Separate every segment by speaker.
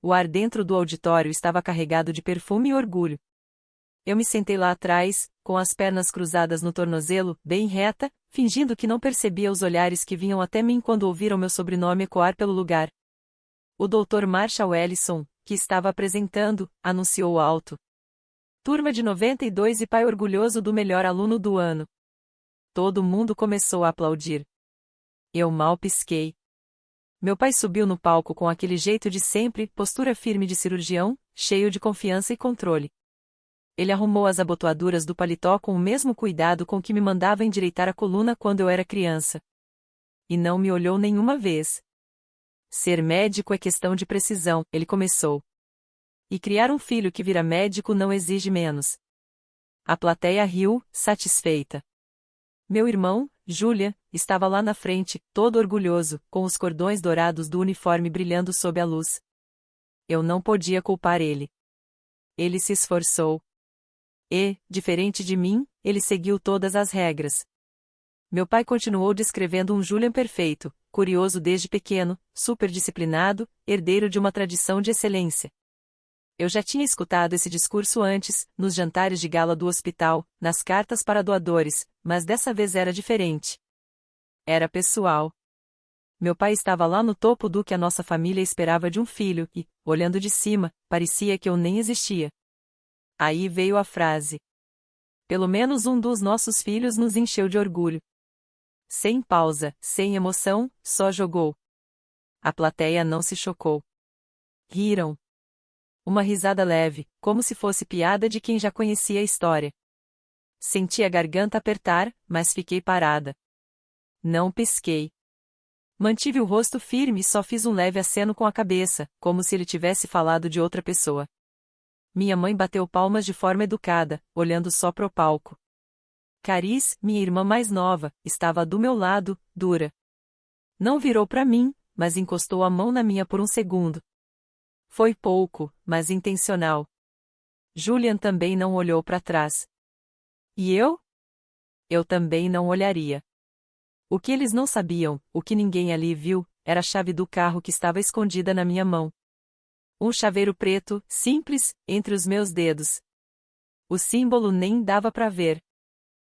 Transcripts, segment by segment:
Speaker 1: O ar dentro do auditório estava carregado de perfume e orgulho. Eu me sentei lá atrás, com as pernas cruzadas no tornozelo, bem reta, fingindo que não percebia os olhares que vinham até mim quando ouviram meu sobrenome ecoar pelo lugar. O Dr. Marshall Ellison, que estava apresentando, anunciou alto. Turma de 92 e pai orgulhoso do melhor aluno do ano. Todo mundo começou a aplaudir. Eu mal pisquei. Meu pai subiu no palco com aquele jeito de sempre, postura firme de cirurgião, cheio de confiança e controle. Ele arrumou as abotoaduras do paletó com o mesmo cuidado com que me mandava endireitar a coluna quando eu era criança. E não me olhou nenhuma vez. Ser médico é questão de precisão, ele começou. E criar um filho que vira médico não exige menos. A plateia riu, satisfeita. Meu irmão, Julia, estava lá na frente, todo orgulhoso, com os cordões dourados do uniforme brilhando sob a luz. Eu não podia culpar ele. Ele se esforçou. E, diferente de mim, ele seguiu todas as regras. Meu pai continuou descrevendo um Julian perfeito, curioso desde pequeno, superdisciplinado, herdeiro de uma tradição de excelência. Eu já tinha escutado esse discurso antes, nos jantares de gala do hospital, nas cartas para doadores, mas dessa vez era diferente. Era pessoal. Meu pai estava lá no topo do que a nossa família esperava de um filho, e, olhando de cima, parecia que eu nem existia. Aí veio a frase. Pelo menos um dos nossos filhos nos encheu de orgulho. Sem pausa, sem emoção, só jogou. A plateia não se chocou. Riram. Uma risada leve, como se fosse piada de quem já conhecia a história. Senti a garganta apertar, mas fiquei parada. Não pisquei. Mantive o rosto firme e só fiz um leve aceno com a cabeça, como se ele tivesse falado de outra pessoa. Minha mãe bateu palmas de forma educada, olhando só pro palco. Caris, minha irmã mais nova, estava do meu lado, dura. Não virou para mim, mas encostou a mão na minha por um segundo. Foi pouco, mas intencional. Julian também não olhou para trás. E eu? Eu também não olharia. O que eles não sabiam, o que ninguém ali viu, era a chave do carro que estava escondida na minha mão. Um chaveiro preto, simples, entre os meus dedos. O símbolo nem dava para ver.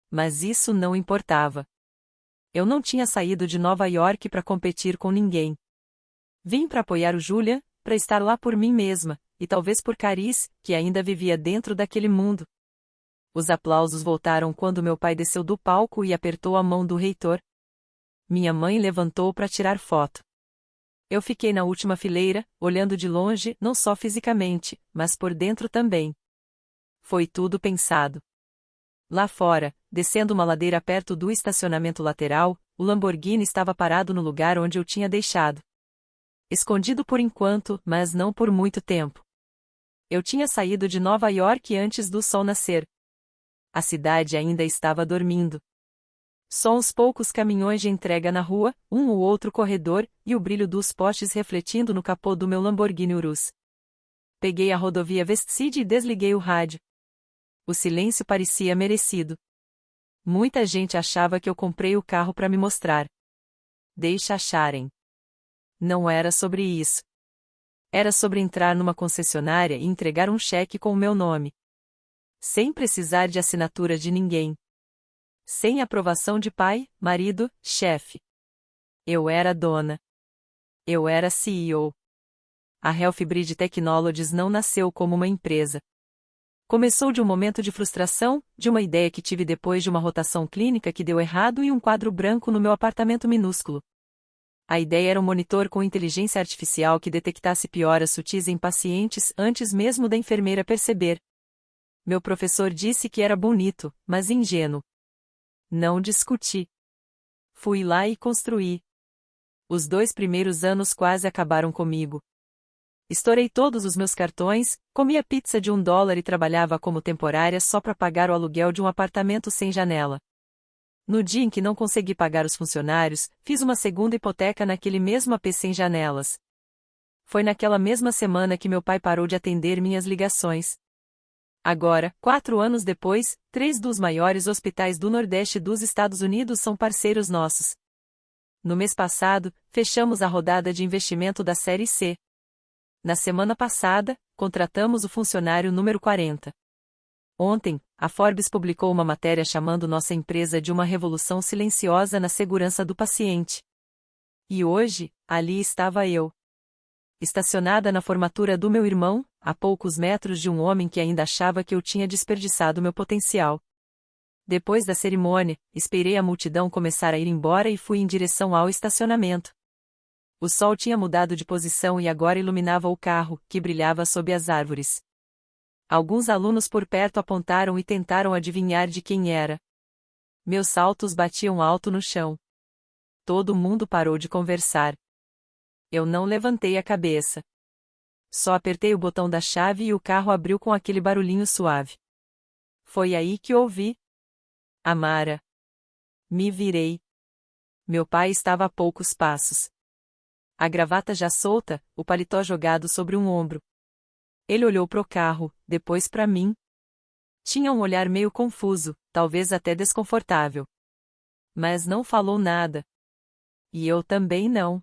Speaker 1: Mas isso não importava. Eu não tinha saído de Nova York para competir com ninguém. Vim para apoiar o Julian, para estar lá por mim mesma, e talvez por Caris, que ainda vivia dentro daquele mundo. Os aplausos voltaram quando meu pai desceu do palco e apertou a mão do reitor. Minha mãe levantou para tirar foto. Eu fiquei na última fileira, olhando de longe, não só fisicamente, mas por dentro também. Foi tudo pensado. Lá fora, descendo uma ladeira perto do estacionamento lateral, o Lamborghini estava parado no lugar onde eu tinha deixado. Escondido por enquanto, mas não por muito tempo. Eu tinha saído de Nova York antes do sol nascer. A cidade ainda estava dormindo. Só uns poucos caminhões de entrega na rua, um ou outro corredor, e o brilho dos postes refletindo no capô do meu Lamborghini Urus. Peguei a rodovia Westside e desliguei o rádio. O silêncio parecia merecido. Muita gente achava que eu comprei o carro para me mostrar. Deixa acharem. Não era sobre isso. Era sobre entrar numa concessionária e entregar um cheque com o meu nome. Sem precisar de assinatura de ninguém. Sem aprovação de pai, marido, chefe. Eu era dona. Eu era CEO. A Healthbridge Technologies não nasceu como uma empresa. Começou de um momento de frustração, de uma ideia que tive depois de uma rotação clínica que deu errado e um quadro branco no meu apartamento minúsculo. A ideia era um monitor com inteligência artificial que detectasse pioras sutis em pacientes antes mesmo da enfermeira perceber. Meu professor disse que era bonito, mas ingênuo. Não discuti. Fui lá e construí. Os 2 primeiros anos quase acabaram comigo. Estourei todos os meus cartões, comia pizza de $1 e trabalhava como temporária só para pagar o aluguel de um apartamento sem janela. No dia em que não consegui pagar os funcionários, fiz uma segunda hipoteca naquele mesmo AP sem janelas. Foi naquela mesma semana que meu pai parou de atender minhas ligações. Agora, 4 anos depois, 3 dos maiores hospitais do Nordeste dos Estados Unidos são parceiros nossos. No mês passado, fechamos a rodada de investimento da Série C. Na semana passada, contratamos o funcionário número 40. Ontem, a Forbes publicou uma matéria chamando nossa empresa de uma revolução silenciosa na segurança do paciente. E hoje, ali estava eu. Estacionada na formatura do meu irmão, a poucos metros de um homem que ainda achava que eu tinha desperdiçado meu potencial. Depois da cerimônia, esperei a multidão começar a ir embora e fui em direção ao estacionamento. O sol tinha mudado de posição e agora iluminava o carro, que brilhava sob as árvores. Alguns alunos por perto apontaram e tentaram adivinhar de quem era. Meus saltos batiam alto no chão. Todo mundo parou de conversar. Eu não levantei a cabeça. Só apertei o botão da chave e o carro abriu com aquele barulhinho suave. Foi aí que ouvi. Amara. Me virei. Meu pai estava a poucos passos. A gravata já solta, o paletó jogado sobre um ombro. Ele olhou pro carro, depois para mim. Tinha um olhar meio confuso, talvez até desconfortável. Mas não falou nada. E eu também não.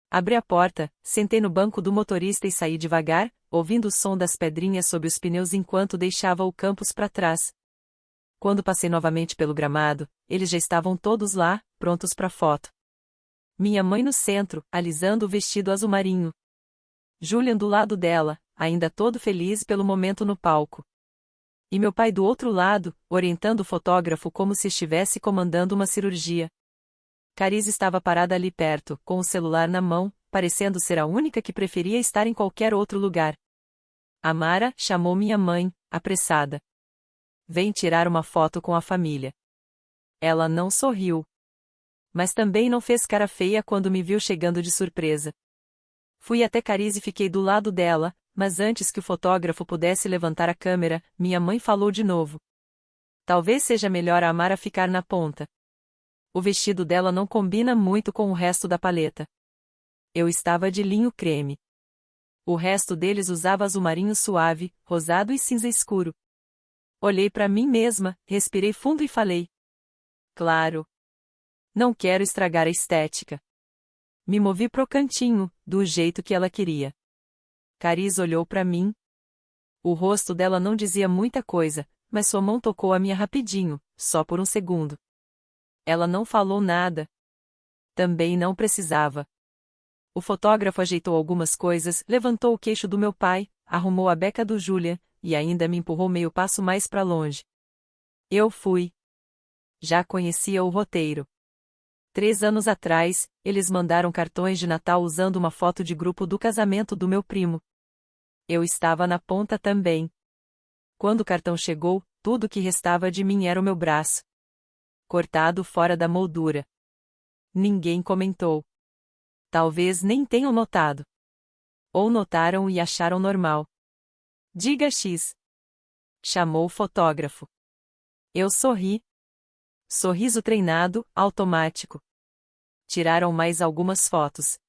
Speaker 1: Abri a porta, sentei no banco do motorista e saí devagar, ouvindo o som das pedrinhas sob os pneus enquanto deixava o campus para trás. Quando passei novamente pelo gramado, eles já estavam todos lá, prontos para foto. Minha mãe no centro, alisando o vestido azul marinho. Julian do lado dela, ainda todo feliz pelo momento no palco. E meu pai do outro lado, orientando o fotógrafo como se estivesse comandando uma cirurgia. Cariz estava parada ali perto, com o celular na mão, parecendo ser a única que preferia estar em qualquer outro lugar. Amara chamou minha mãe, apressada. Vem tirar uma foto com a família. Ela não sorriu. Mas também não fez cara feia quando me viu chegando de surpresa. Fui até Cariz e fiquei do lado dela, mas antes que o fotógrafo pudesse levantar a câmera, minha mãe falou de novo. Talvez seja melhor a Amara ficar na ponta. O vestido dela não combina muito com o resto da paleta. Eu estava de linho creme. O resto deles usava azul marinho suave, rosado e cinza escuro. Olhei para mim mesma, respirei fundo e falei. Claro. Não quero estragar a estética. Me movi pro cantinho, do jeito que ela queria. Cariz olhou para mim. O rosto dela não dizia muita coisa, mas sua mão tocou a minha rapidinho, só por um segundo. Ela não falou nada. Também não precisava. O fotógrafo ajeitou algumas coisas, levantou o queixo do meu pai, arrumou a beca do Julian, e ainda me empurrou meio passo mais para longe. Eu fui. Já conhecia o roteiro. 3 anos atrás, eles mandaram cartões de Natal usando uma foto de grupo do casamento do meu primo. Eu estava na ponta também. Quando o cartão chegou, tudo que restava de mim era o meu braço. Cortado fora da moldura. Ninguém comentou. Talvez nem tenham notado. Ou notaram e acharam normal. Diga X. Chamou o fotógrafo. Eu sorri. Sorriso treinado, automático. Tiraram mais algumas fotos.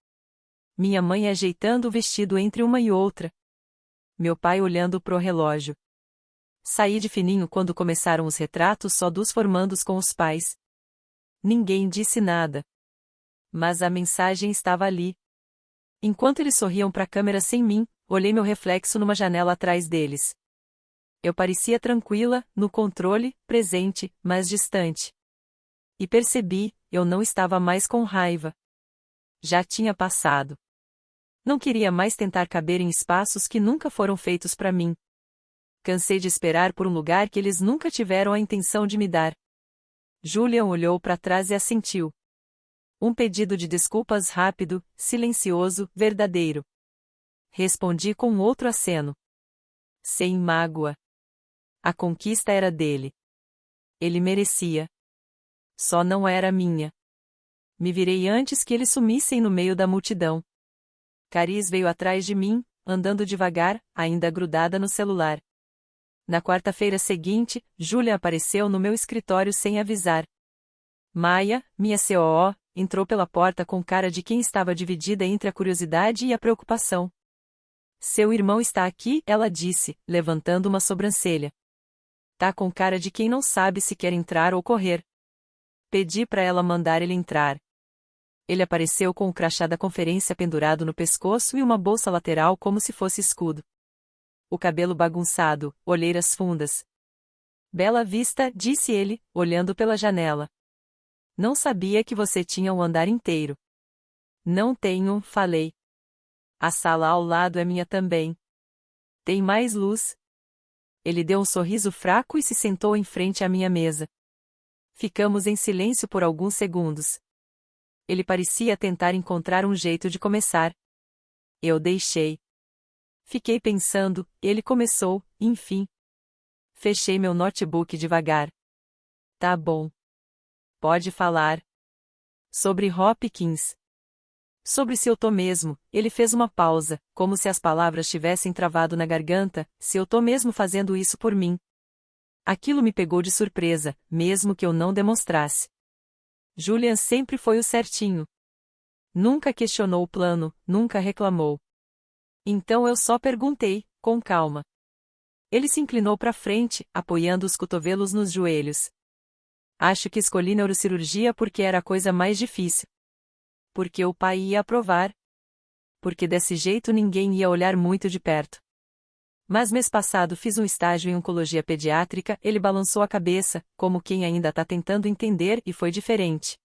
Speaker 1: Minha mãe ajeitando o vestido entre uma e outra. Meu pai olhando pro relógio. Saí de fininho quando começaram os retratos só dos formandos com os pais. Ninguém disse nada. Mas a mensagem estava ali. Enquanto eles sorriam para a câmera sem mim, olhei meu reflexo numa janela atrás deles. Eu parecia tranquila, no controle, presente, mas distante. E percebi, eu não estava mais com raiva. Já tinha passado. Não queria mais tentar caber em espaços que nunca foram feitos para mim. Cansei de esperar por um lugar que eles nunca tiveram a intenção de me dar. Julian olhou para trás e assentiu. Um pedido de desculpas rápido, silencioso, verdadeiro. Respondi com outro aceno. Sem mágoa. A conquista era dele. Ele merecia. Só não era minha. Me virei antes que eles sumissem no meio da multidão. Cariz veio atrás de mim, andando devagar, ainda grudada no celular. Na quarta-feira seguinte, Julia apareceu no meu escritório sem avisar. Maia, minha COO, entrou pela porta com cara de quem estava dividida entre a curiosidade e a preocupação. Seu irmão está aqui, ela disse, levantando uma sobrancelha. Tá com cara de quem não sabe se quer entrar ou correr. Pedi para ela mandar ele entrar. Ele apareceu com o crachá da conferência pendurado no pescoço e uma bolsa lateral como se fosse escudo. O cabelo bagunçado, olheiras fundas. Bela vista, disse ele, olhando pela janela. Não sabia que você tinha o andar inteiro. Não tenho, falei. A sala ao lado é minha também. Tem mais luz? Ele deu um sorriso fraco e se sentou em frente à minha mesa. Ficamos em silêncio por alguns segundos. Ele parecia tentar encontrar um jeito de começar. Eu deixei. Fiquei pensando, ele começou, enfim. Fechei meu notebook devagar. Tá bom. Pode falar. Sobre Hopkins. Sobre se eu tô mesmo, ele fez uma pausa, como se as palavras tivessem travado na garganta, se eu tô mesmo fazendo isso por mim. Aquilo me pegou de surpresa, mesmo que eu não demonstrasse. Julian sempre foi o certinho. Nunca questionou o plano, nunca reclamou. Então eu só perguntei, com calma. Ele se inclinou para frente, apoiando os cotovelos nos joelhos. Acho que escolhi neurocirurgia porque era a coisa mais difícil. Porque o pai ia aprovar. Porque desse jeito ninguém ia olhar muito de perto. Mas mês passado fiz um estágio em oncologia pediátrica, ele balançou a cabeça, como quem ainda tá tentando entender, e foi diferente.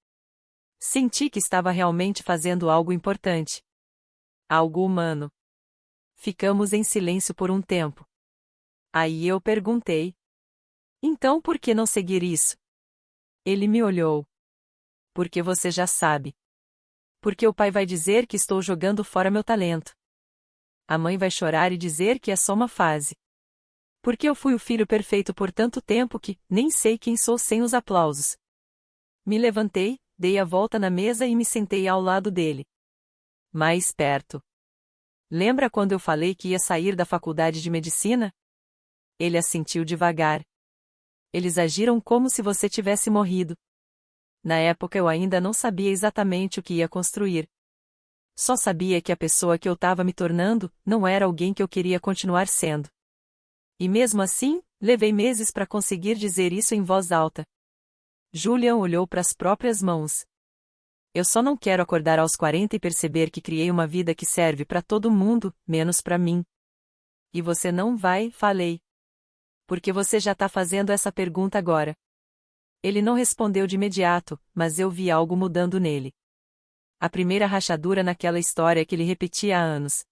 Speaker 1: Senti que estava realmente fazendo algo importante. Algo humano. Ficamos em silêncio por um tempo. Aí eu perguntei. Então por que não seguir isso? Ele me olhou. Porque você já sabe. Porque o pai vai dizer que estou jogando fora meu talento. A mãe vai chorar e dizer que é só uma fase. Porque eu fui o filho perfeito por tanto tempo que nem sei quem sou sem os aplausos. Me levantei, dei a volta na mesa e me sentei ao lado dele. Mais perto. Lembra quando eu falei que ia sair da faculdade de medicina? Ele assentiu devagar. Eles agiram como se você tivesse morrido. Na época eu ainda não sabia exatamente o que ia construir. Só sabia que a pessoa que eu estava me tornando não era alguém que eu queria continuar sendo. E mesmo assim, levei meses para conseguir dizer isso em voz alta. Julian olhou para as próprias mãos. Eu só não quero acordar aos 40 e perceber que criei uma vida que serve para todo mundo, menos para mim. E você não vai, falei. Porque você já está fazendo essa pergunta agora. Ele não respondeu de imediato, mas eu vi algo mudando nele. A primeira rachadura naquela história que ele repetia há anos.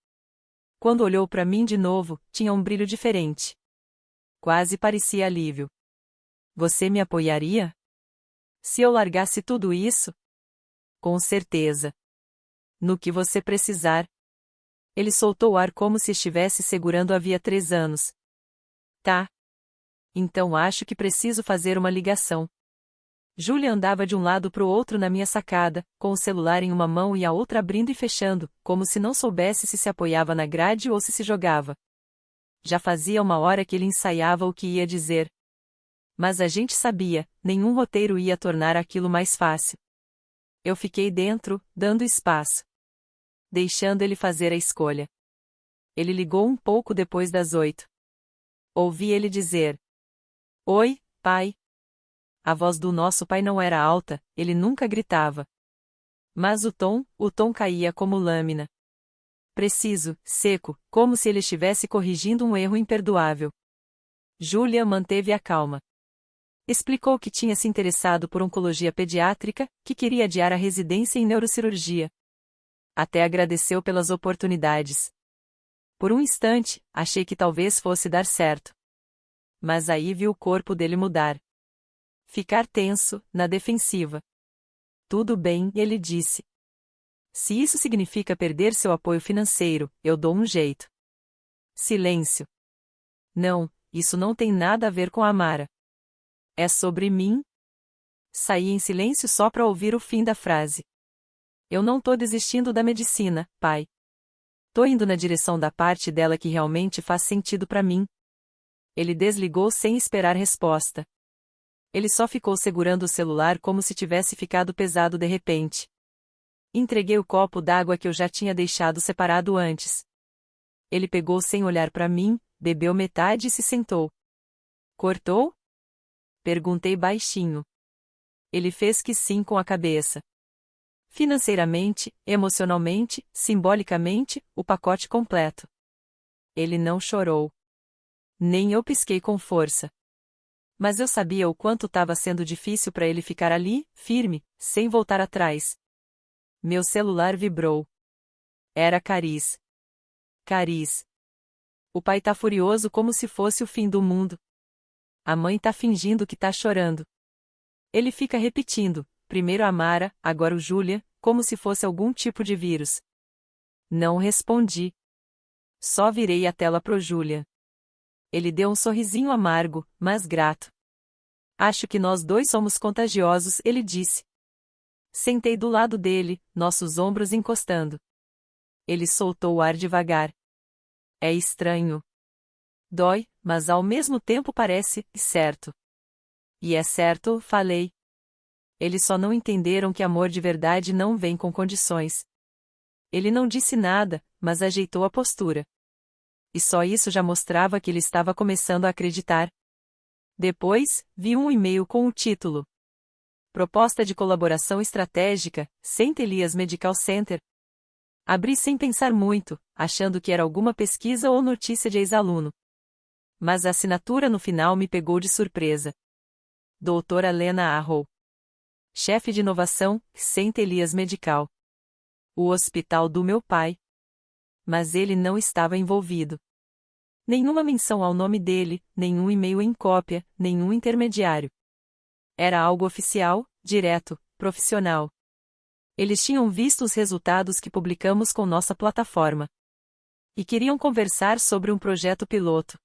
Speaker 1: Quando olhou para mim de novo, tinha um brilho diferente. Quase parecia alívio. Você me apoiaria? Se eu largasse tudo isso? Com certeza. No que você precisar. Ele soltou o ar como se estivesse segurando havia 3 anos. Tá. Então acho que preciso fazer uma ligação. Julia andava de um lado para o outro na minha sacada, com o celular em uma mão e a outra abrindo e fechando, como se não soubesse se apoiava na grade ou se jogava. Já fazia uma hora que ele ensaiava o que ia dizer. Mas a gente sabia, nenhum roteiro ia tornar aquilo mais fácil. Eu fiquei dentro, dando espaço. Deixando ele fazer a escolha. Ele ligou um pouco depois das 8. Ouvi ele dizer: Oi, pai. A voz do nosso pai não era alta, ele nunca gritava. Mas o tom caía como lâmina. Preciso, seco, como se ele estivesse corrigindo um erro imperdoável. Julia manteve a calma. Explicou que tinha se interessado por oncologia pediátrica, que queria adiar a residência em neurocirurgia. Até agradeceu pelas oportunidades. Por um instante, achei que talvez fosse dar certo. Mas aí vi o corpo dele mudar. Ficar tenso, na defensiva. Tudo bem, ele disse. Se isso significa perder seu apoio financeiro, eu dou um jeito. Silêncio. Não, isso não tem nada a ver com a Amara. É sobre mim? Saí em silêncio só para ouvir o fim da frase. Eu não tô desistindo da medicina, pai. Tô indo na direção da parte dela que realmente faz sentido para mim. Ele desligou sem esperar resposta. Ele só ficou segurando o celular como se tivesse ficado pesado de repente. Entreguei o copo d'água que eu já tinha deixado separado antes. Ele pegou sem olhar para mim, bebeu metade e se sentou. Cortou? Perguntei baixinho. Ele fez que sim com a cabeça. Financeiramente, emocionalmente, simbolicamente, o pacote completo. Ele não chorou. Nem eu pisquei com força. Mas eu sabia o quanto estava sendo difícil para ele ficar ali, firme, sem voltar atrás. Meu celular vibrou. Era Cariz. Cariz. O pai tá furioso como se fosse o fim do mundo. A mãe tá fingindo que tá chorando. Ele fica repetindo, primeiro a Mara, agora o Júlia, como se fosse algum tipo de vírus. Não respondi. Só virei a tela pro Júlia. Ele deu um sorrisinho amargo, mas grato. Acho que nós dois somos contagiosos, ele disse. Sentei do lado dele, nossos ombros encostando. Ele soltou o ar devagar. É estranho. Dói, mas ao mesmo tempo parece certo. E é certo, falei. Eles só não entenderam que amor de verdade não vem com condições. Ele não disse nada, mas ajeitou a postura. E só isso já mostrava que ele estava começando a acreditar. Depois, vi um e-mail com o título: Proposta de colaboração estratégica, St. Elias Medical Center. Abri sem pensar muito, achando que era alguma pesquisa ou notícia de ex-aluno. Mas a assinatura no final me pegou de surpresa. Doutora Lena Arrow. Chefe de inovação, St. Elias Medical. O hospital do meu pai. Mas ele não estava envolvido. Nenhuma menção ao nome dele, nenhum e-mail em cópia, nenhum intermediário. Era algo oficial, direto, profissional. Eles tinham visto os resultados que publicamos com nossa plataforma. E queriam conversar sobre um projeto piloto.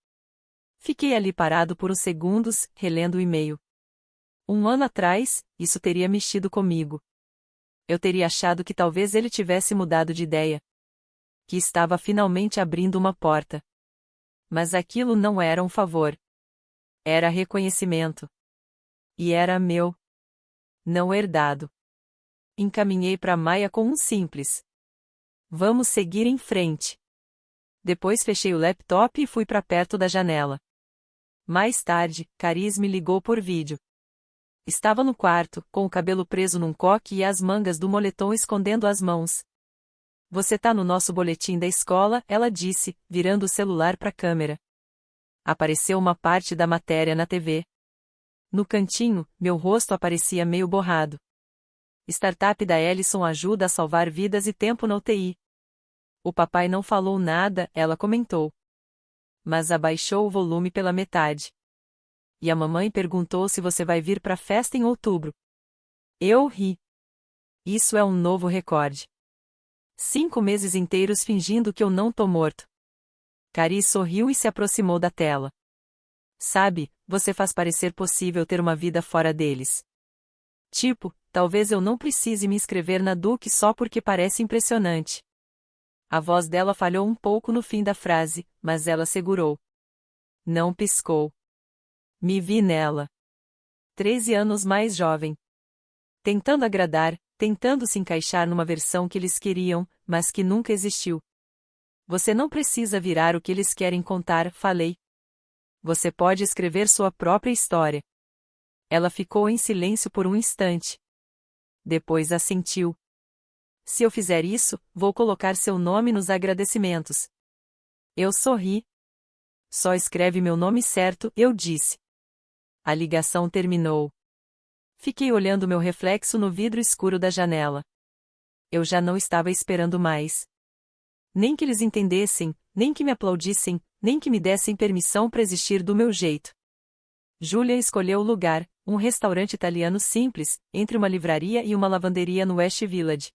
Speaker 1: Fiquei ali parado por uns segundos, relendo o e-mail. 1 ano atrás, isso teria mexido comigo. Eu teria achado que talvez ele tivesse mudado de ideia. Que estava finalmente abrindo uma porta. Mas aquilo não era um favor. Era reconhecimento. E era meu. Não herdado. Encaminhei para Maia com um simples: Vamos seguir em frente. Depois fechei o laptop e fui para perto da janela. Mais tarde, Cariz me ligou por vídeo. Estava no quarto, com o cabelo preso num coque e as mangas do moletom escondendo as mãos. Você tá no nosso boletim da escola, ela disse, virando o celular para a câmera. Apareceu uma parte da matéria na TV. No cantinho, meu rosto aparecia meio borrado. Startup da Ellison ajuda a salvar vidas e tempo na UTI. O papai não falou nada, ela comentou. Mas abaixou o volume pela metade. E a mamãe perguntou se você vai vir para a festa em outubro. Eu ri. Isso é um novo recorde. 5 meses inteiros fingindo que eu não tô morto. Cari sorriu e se aproximou da tela. Sabe, você faz parecer possível ter uma vida fora deles. Tipo, talvez eu não precise me inscrever na Duke só porque parece impressionante. A voz dela falhou um pouco no fim da frase, mas ela segurou. Não piscou. Me vi nela. 13 anos mais jovem. Tentando agradar, tentando se encaixar numa versão que eles queriam, mas que nunca existiu. Você não precisa virar o que eles querem contar, falei. Você pode escrever sua própria história. Ela ficou em silêncio por um instante. Depois assentiu. Se eu fizer isso, vou colocar seu nome nos agradecimentos. Eu sorri. Só escreve meu nome certo, eu disse. A ligação terminou. Fiquei olhando meu reflexo no vidro escuro da janela. Eu já não estava esperando mais. Nem que eles entendessem, nem que me aplaudissem, nem que me dessem permissão para existir do meu jeito. Júlia escolheu o lugar, um restaurante italiano simples, entre uma livraria e uma lavanderia no West Village.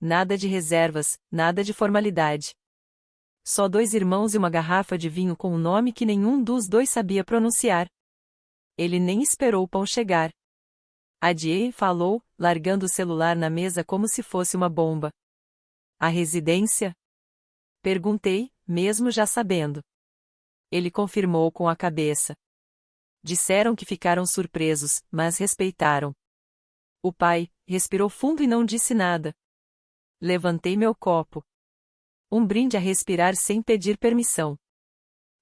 Speaker 1: Nada de reservas, nada de formalidade. Só 2 irmãos e uma garrafa de vinho com um nome que nenhum dos dois sabia pronunciar. Ele nem esperou o pão chegar. Adiei, falou, largando o celular na mesa como se fosse uma bomba. A residência? Perguntei, mesmo já sabendo. Ele confirmou com a cabeça. Disseram que ficaram surpresos, mas respeitaram. O pai respirou fundo e não disse nada. Levantei meu copo. Um brinde a respirar sem pedir permissão.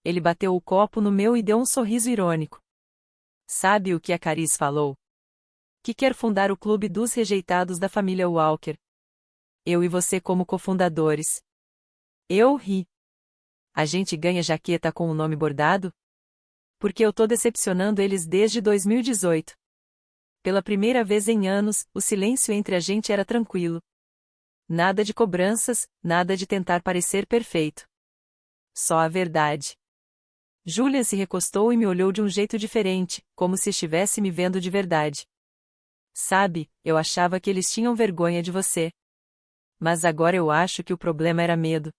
Speaker 1: Ele bateu o copo no meu e deu um sorriso irônico. Sabe o que a Cariz falou? que quer fundar o Clube dos Rejeitados da família Walker. Eu e você como cofundadores. Eu ri. A gente ganha jaqueta com o nome bordado? Porque eu tô decepcionando eles desde 2018. Pela primeira vez em anos, o silêncio entre a gente era tranquilo. Nada de cobranças, nada de tentar parecer perfeito. Só a verdade. Julian se recostou e me olhou de um jeito diferente, como se estivesse me vendo de verdade. Sabe, eu achava que eles tinham vergonha de você. Mas agora eu acho que o problema era medo.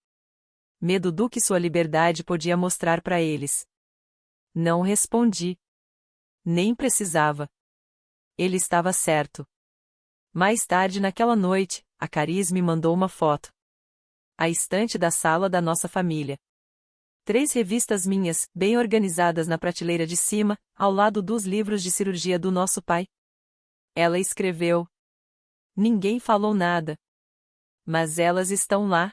Speaker 1: Medo do que sua liberdade podia mostrar para eles. Não respondi. Nem precisava. Ele estava certo. Mais tarde naquela noite, a Cariz me mandou uma foto. A estante da sala da nossa família. 3 revistas minhas, bem organizadas na prateleira de cima, ao lado dos livros de cirurgia do nosso pai. Ela escreveu. Ninguém falou nada. Mas elas estão lá.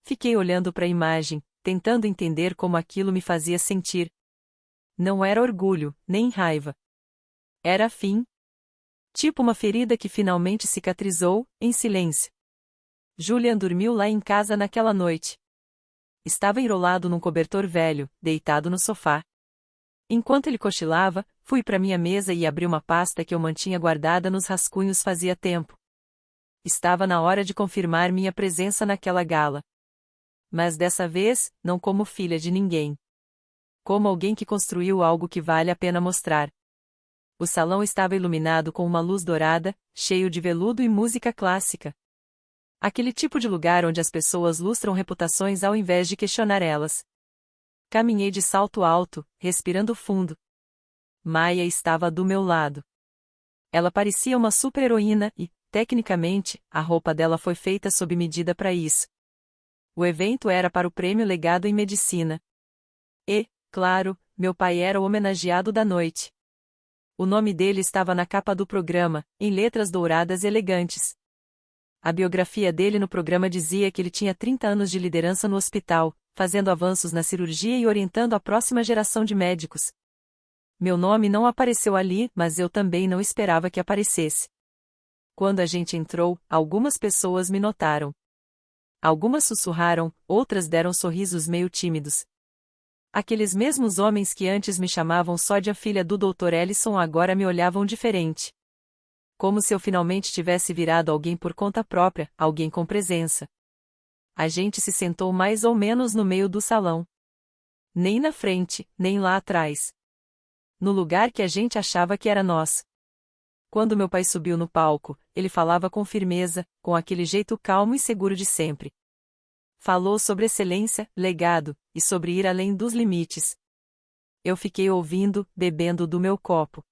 Speaker 1: Fiquei olhando para a imagem, tentando entender como aquilo me fazia sentir. Não era orgulho, nem raiva. Era fim. Tipo uma ferida que finalmente cicatrizou, em silêncio. Julian dormiu lá em casa naquela noite. Estava enrolado num cobertor velho, deitado no sofá. Enquanto ele cochilava, fui para minha mesa e abri uma pasta que eu mantinha guardada nos rascunhos fazia tempo. Estava na hora de confirmar minha presença naquela gala. Mas dessa vez, não como filha de ninguém. Como alguém que construiu algo que vale a pena mostrar. O salão estava iluminado com uma luz dourada, cheio de veludo e música clássica. Aquele tipo de lugar onde as pessoas lustram reputações ao invés de questionar elas. Caminhei de salto alto, respirando fundo. Maia estava do meu lado. Ela parecia uma super-heroína e, tecnicamente, a roupa dela foi feita sob medida para isso. O evento era para o Prêmio Legado em Medicina. E, claro, meu pai era o homenageado da noite. O nome dele estava na capa do programa, em letras douradas elegantes. A biografia dele no programa dizia que ele tinha 30 anos de liderança no hospital, fazendo avanços na cirurgia e orientando a próxima geração de médicos. Meu nome não apareceu ali, mas eu também não esperava que aparecesse. Quando a gente entrou, algumas pessoas me notaram. Algumas sussurraram, outras deram sorrisos meio tímidos. Aqueles mesmos homens que antes me chamavam só de a filha do Dr. Ellison agora me olhavam diferente. Como se eu finalmente tivesse virado alguém por conta própria, alguém com presença. A gente se sentou mais ou menos no meio do salão. Nem na frente, nem lá atrás. No lugar que a gente achava que era nosso. Quando meu pai subiu no palco, ele falava com firmeza, com aquele jeito calmo e seguro de sempre. Falou sobre excelência, legado, e sobre ir além dos limites. Eu fiquei ouvindo, bebendo do meu copo.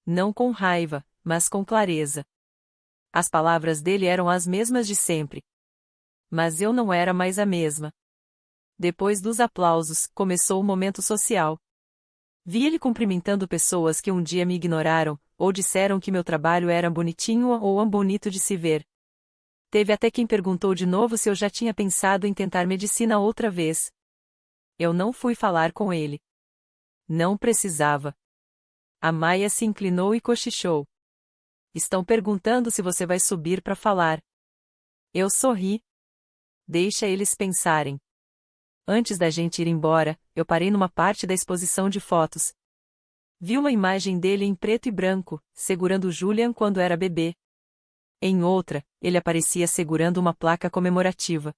Speaker 1: Não com raiva, mas com clareza. As palavras dele eram as mesmas de sempre. Mas eu não era mais a mesma. Depois dos aplausos, começou o momento social. Vi ele cumprimentando pessoas que um dia me ignoraram, ou disseram que meu trabalho era bonitinho ou bonito de se ver. Teve até quem perguntou de novo se eu já tinha pensado em tentar medicina outra vez. Eu não fui falar com ele. Não precisava. A Maia se inclinou e cochichou. Estão perguntando se você vai subir para falar. Eu sorri. Deixa eles pensarem. Antes da gente ir embora, eu parei numa parte da exposição de fotos. Vi uma imagem dele em preto e branco, segurando Julian quando era bebê. Em outra, ele aparecia segurando uma placa comemorativa.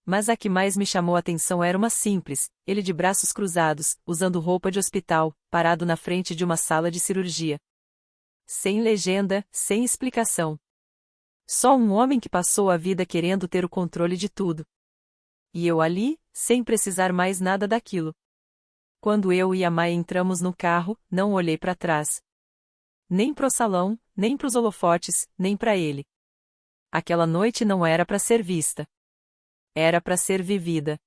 Speaker 1: Mas a que mais me chamou a atenção era uma simples, ele de braços cruzados, usando roupa de hospital, parado na frente de uma sala de cirurgia. Sem legenda, sem explicação. Só um homem que passou a vida querendo ter o controle de tudo. E eu ali, sem precisar mais nada daquilo. Quando eu e a Maia entramos no carro, não olhei para trás. Nem pro salão, nem pros holofotes, nem para ele. Aquela noite não era para ser vista. Era para ser vivida.